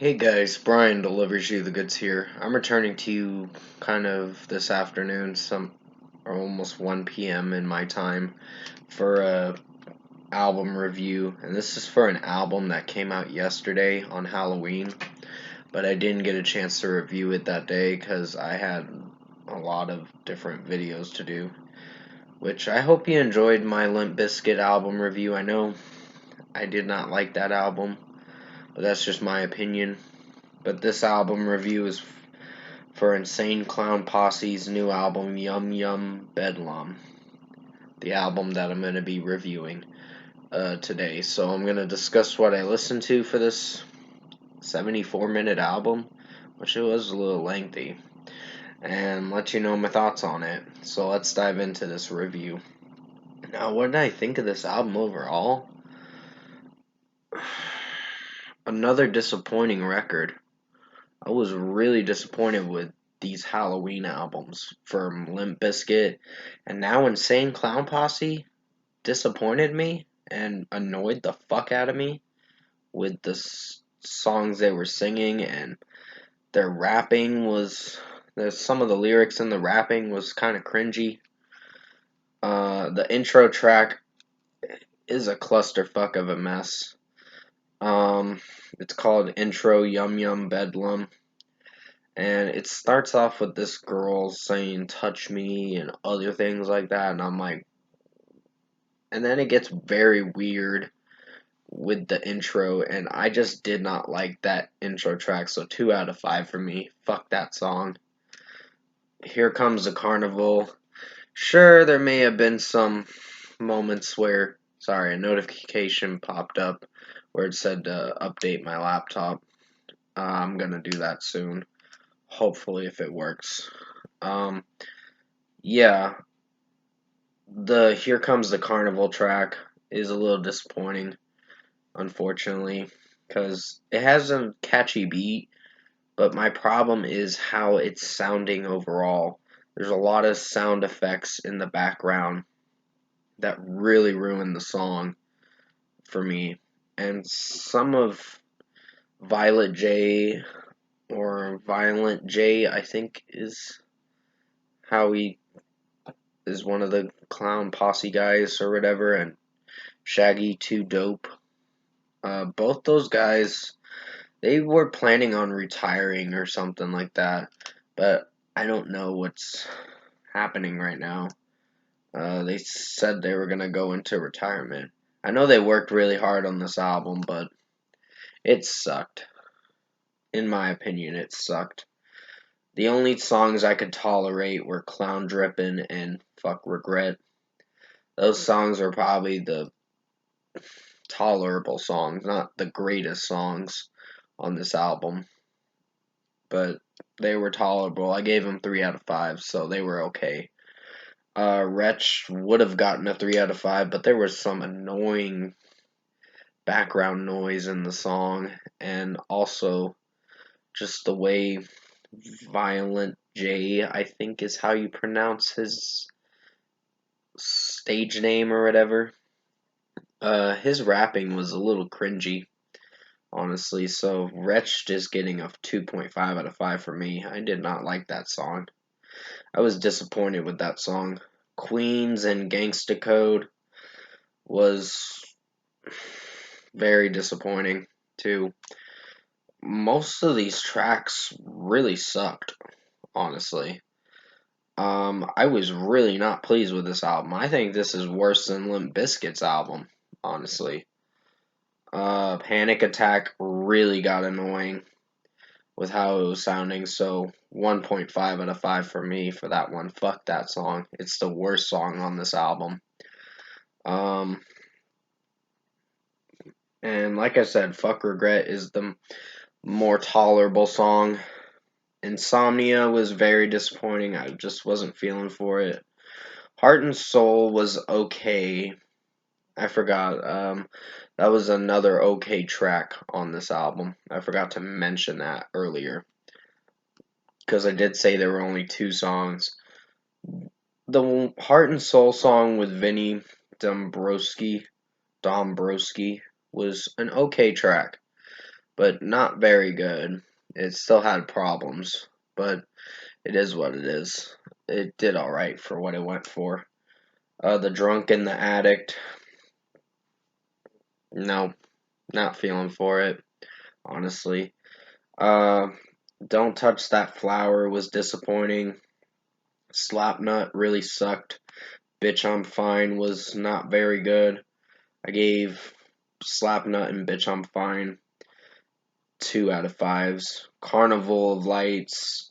Hey guys, Brian delivers you the goods here. I'm returning to you kind of this afternoon, some or almost 1 p.m. in my time for a album review, and this is for an album that came out yesterday on Halloween, but I didn't get a chance to review it that day because I had a lot of different videos to do. Which I hope you enjoyed my Limp Bizkit album review. I know I did not like that album, but that's just my opinion. But this album review is for Insane Clown Posse's new album, Yum Yum Bedlam. The album that I'm going to be reviewing today. So I'm going to discuss what I listened to for this 74-minute album, which it was a little lengthy, and let you know my thoughts on it. So let's dive into this review. Now, what did I think of this album overall? Another disappointing record. I was really disappointed with these Halloween albums from Limp Bizkit, and now Insane Clown Posse disappointed me and annoyed the fuck out of me with the songs they were singing, and their rapping was some of the lyrics in the rapping was kind of cringy. The intro track is a clusterfuck of a mess. It's called Intro Yum Yum Bedlam. And it starts off with this girl saying, touch me, and other things like that. And I'm like, and then it gets very weird with the intro. And I just did not like that intro track. So 2 out of 5 for me. Fuck that song. Here Comes the Carnival. Sure, there may have been some moments where, sorry, a notification popped up where it said to update my laptop. I'm gonna do that soon. Hopefully, if it works. Yeah, the Here Comes the Carnival track is a little disappointing, unfortunately, because it has a catchy beat, but my problem is how it's sounding overall. There's a lot of sound effects in the background that really ruin the song for me, and some of Violet J or Violent J, I think is how he is one of the clown posse guys or whatever, and Shaggy 2 Dope. Both those guys, they were planning on retiring or something like that, but I don't know what's happening right now. They said they were gonna go into retirement. I know they worked really hard on this album, but it sucked. In my opinion, it sucked. The only songs I could tolerate were Clown Drippin' and Fuck Regret. Those songs are probably the tolerable songs, not the greatest songs on this album, but they were tolerable. I gave them 3 out of 5, so they were okay. Wretch would have gotten a 3 out of 5, but there was some annoying background noise in the song, and also just the way Violent J, I think is how you pronounce his stage name or whatever. His rapping was a little cringy, honestly, so Wretched is getting a 2.5 out of 5 for me. I did not like that song. I was disappointed with that song. Queens and Gangsta Code was very disappointing, too. Most of these tracks really sucked, honestly. I was really not pleased with this album. I think this is worse than Limp Bizkit's album, honestly. Panic Attack really got annoying with how it was sounding, so 1.5 out of 5 for me for that one. Fuck that song. It's the worst song on this album. And like I said, Fuck Regret is the more tolerable song. Insomnia was very disappointing. I just wasn't feeling for it. Heart and Soul was okay. I forgot. That was another okay track on this album. I forgot to mention that earlier. Because I did say there were only 2 songs. The Heart and Soul song with Vinny Dombrowski was an okay track. but not very good. It still had problems, but it is what it is. It did alright for what it went for. The Drunk and the Addict, no, not feeling for it, honestly. Uh, Don't Touch That Flower was disappointing. Slapnut really sucked. Bitch I'm Fine was not very good. I gave Slapnut and Bitch I'm Fine 2 out of 5s. Carnival of Lights,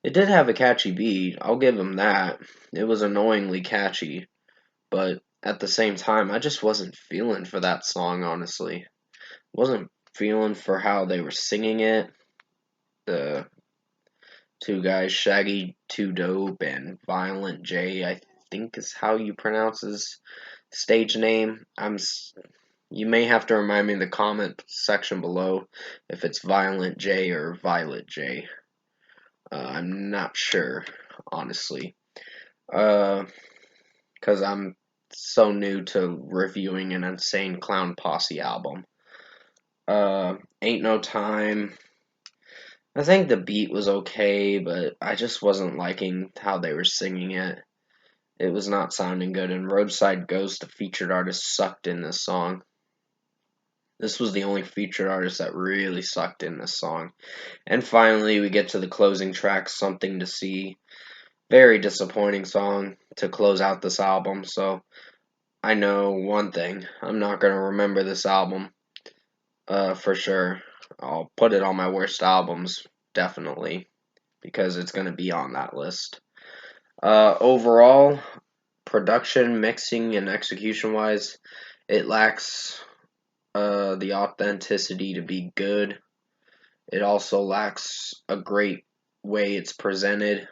it did have a catchy beat. I'll give them that. It was annoyingly catchy, but at the same time, I just wasn't feeling for that song, honestly. Wasn't feeling for how they were singing it. The two guys, Shaggy 2 Dope and Violent J, I think is how you pronounce his stage name. You may have to remind me in the comment section below if it's Violent J or Violet J. I'm not sure, honestly. Because I'm so new to reviewing an Insane Clown Posse album. Ain't No Time. I think the beat was okay, but I just wasn't liking how they were singing it. It was not sounding good, and Roadside Ghost, the featured artist, sucked in this song. This was the only featured artist that really sucked in this song. And finally, we get to the closing track, Something to See. Very disappointing song to close out this album, so I know one thing. I'm not going to remember this album for sure. I'll put it on my worst albums, definitely, because it's going to be on that list. Overall, production, mixing, and execution wise, it lacks the authenticity to be good. It also lacks a great way it's presented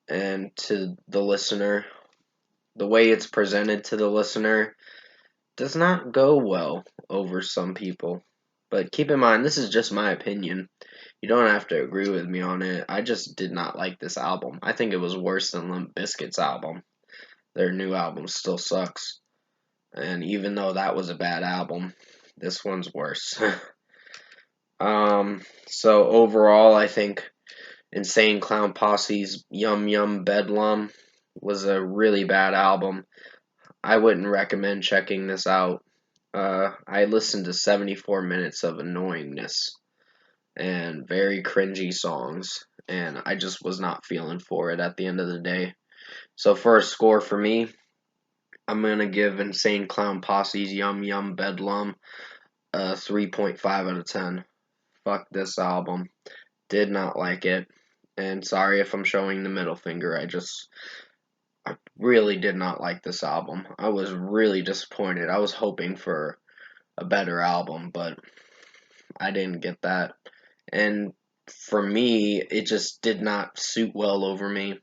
and to the listener. The way it's presented to the listener does not go well over some people. But keep in mind, this is just my opinion. You don't have to agree with me on it. I just did not like this album. I think it was worse than Limp Bizkit's album. Their new album still sucks. And even though that was a bad album, this one's worse. So overall, I think Insane Clown Posse's Yum Yum Bedlam was a really bad album. I wouldn't recommend checking this out. I listened to 74 minutes of annoyingness and very cringy songs, and I just was not feeling for it at the end of the day. So for a score for me, I'm gonna give Insane Clown Posse's Yum Yum Bedlam a 3.5 out of 10. Fuck this album. Did not like it. And sorry if I'm showing the middle finger. I really did not like this album. I was really disappointed. I was hoping for a better album, but I didn't get that. And for me, it just did not suit well over me.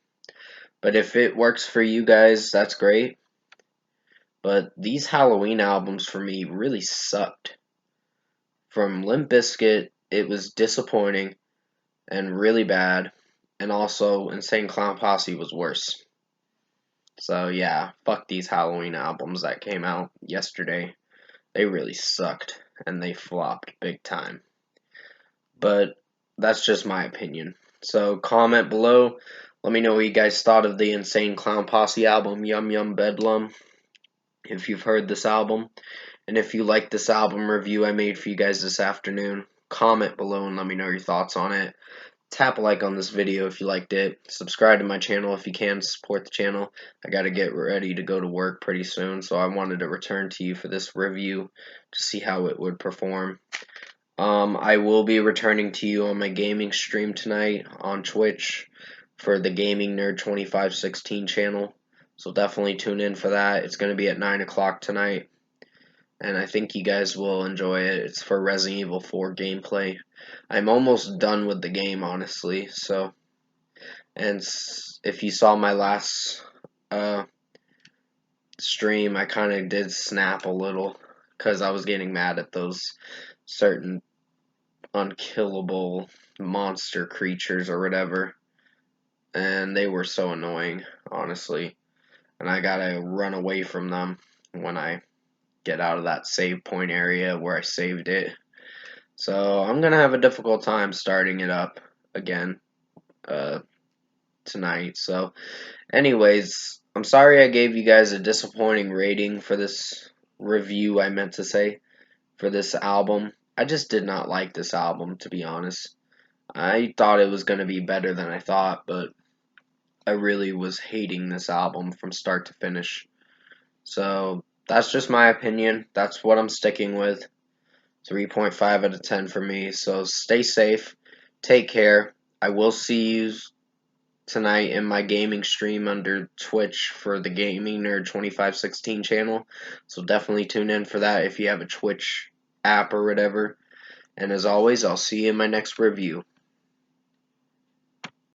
But if it works for you guys, that's great. But these Halloween albums for me really sucked. From Limp Bizkit, it was disappointing and really bad. And also, Insane Clown Posse was worse. So yeah, fuck these Halloween albums that came out yesterday. They really sucked, and they flopped big time. But that's just my opinion. So comment below. Let me know what you guys thought of the Insane Clown Posse album, Yum Yum Bedlam, if you've heard this album. And if you like this album review I made for you guys this afternoon, comment below and let me know your thoughts on it. Tap a like on this video if you liked it. Subscribe to my channel if you can to support the channel. I gotta get ready to go to work pretty soon, so I wanted to return to you for this review to see how it would perform. I will be returning to you on my gaming stream tonight on Twitch for the Gaming Nerd 2516 channel. So definitely tune in for that. It's going to be at 9 o'clock tonight. And I think you guys will enjoy it. It's for Resident Evil 4 gameplay. I'm almost done with the game, honestly. So, and if you saw my last stream, I kind of did snap a little because I was getting mad at those certain unkillable monster creatures or whatever, and they were so annoying, honestly, and I gotta run away from them when I get out of that save point area where I saved it. So I'm gonna have a difficult time starting it up again uh, tonight. So, anyways, I'm sorry I gave you guys a disappointing rating for this review. I meant to say for this album. I just did not like this album, to be honest. I thought it was gonna be better than I thought, but I really was hating this album from start to finish. So that's just my opinion. That's what I'm sticking with. 3.5 out of 10 for me. So stay safe. Take care. I will see you tonight in my gaming stream under Twitch for the Gaming Nerd 2516 channel. So definitely tune in for that if you have a Twitch app or whatever. And as always, I'll see you in my next review.